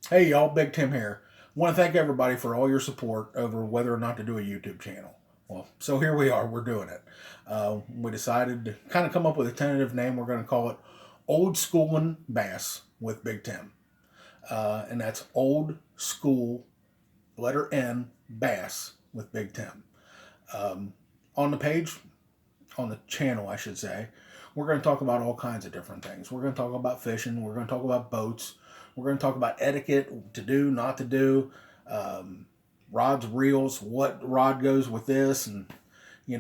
Hey y'all, Big Tim here. Want to thank everybody for all your support over whether or not to do a YouTube channel. Well, so here we are, we're doing it. We decided to kind of come up with a tentative name. We're going to call it Old Schoolin' Bass with Big Tim. And that's Old School, letter N, Bass with Big Tim. Um, on the page, on the channel, I should say, we're going to talk about all kinds of different things. We're going to talk about fishing. We're going to talk about boats. We're going to talk about etiquette, to do, not to do, um, rods, reels, what rod goes with this, and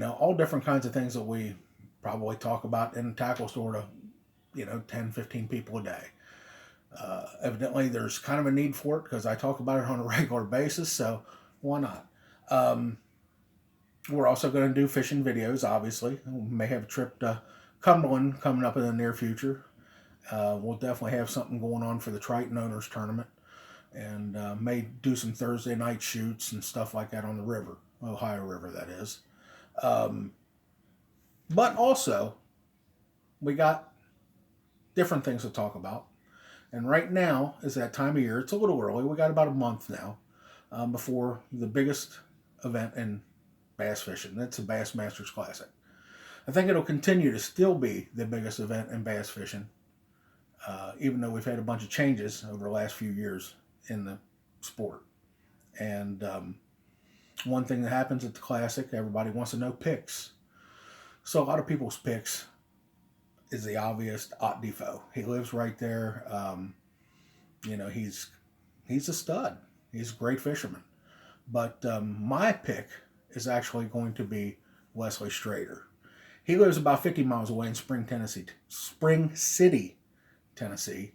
all different kinds of things that we probably talk about in the tackle store to 10, 15 people a day. Evidently, there's kind of a need for it because I talk about it on a regular basis, so why not? Um, we're also going to do fishing videos, obviously. We may have a trip to Cumberland coming up in the near future. We'll definitely have something going on for the Triton Owners Tournament and may do some Thursday night shoots and stuff like that on the river, Ohio River, that is. Um, but also, we got different things to talk about. And right now is that time of year. It's a little early. We got about a month now before the biggest event in bass fishing. That's the Bass Masters Classic. I think it'll continue to still be the biggest event in bass fishing, even though we've had a bunch of changes over the last few years in the sport. And one thing that happens at the Classic, everybody wants to know picks. So a lot of people's picks is the obvious Ott Defoe. He lives right there. He's a stud. He's a great fisherman. But my pick is actually going to be Wesley Strader. He lives about 50 miles away in Spring City, Tennessee,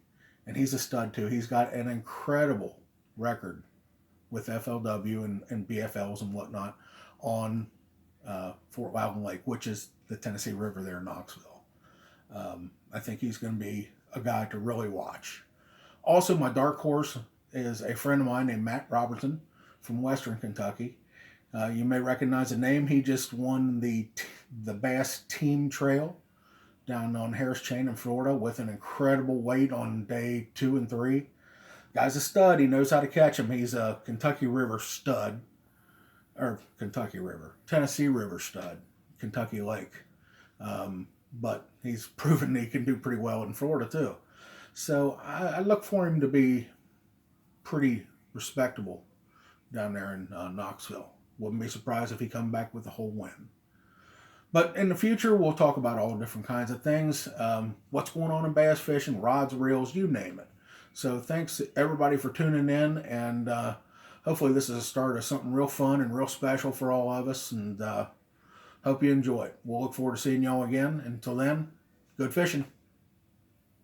and he's a stud too. He's got an incredible record with FLW and BFLs and whatnot on Fort Loudon Lake, which is the Tennessee River there in Knoxville. I think he's going to be a guy to really watch. Also, my dark horse is a friend of mine named Matt Robertson from Western Kentucky. You may recognize the name. He just won the Bass Team Trail down on Harris Chain in Florida with an incredible weight on day 2 and 3. Guy's a stud. He knows how to catch him. He's a Kentucky River stud, or Kentucky River, Tennessee River stud, Kentucky Lake. But he's proven he can do pretty well in Florida too. So I look for him to be pretty respectable down there in Knoxville. Wouldn't be surprised if he come back with a whole win. But in the future, we'll talk about all different kinds of things. What's going on in bass fishing, rods, reels, you name it. So thanks everybody for tuning in, and hopefully this is a start of something real fun and real special for all of us. And hope you enjoy it. We'll look forward to seeing y'all again. Until then, good fishing.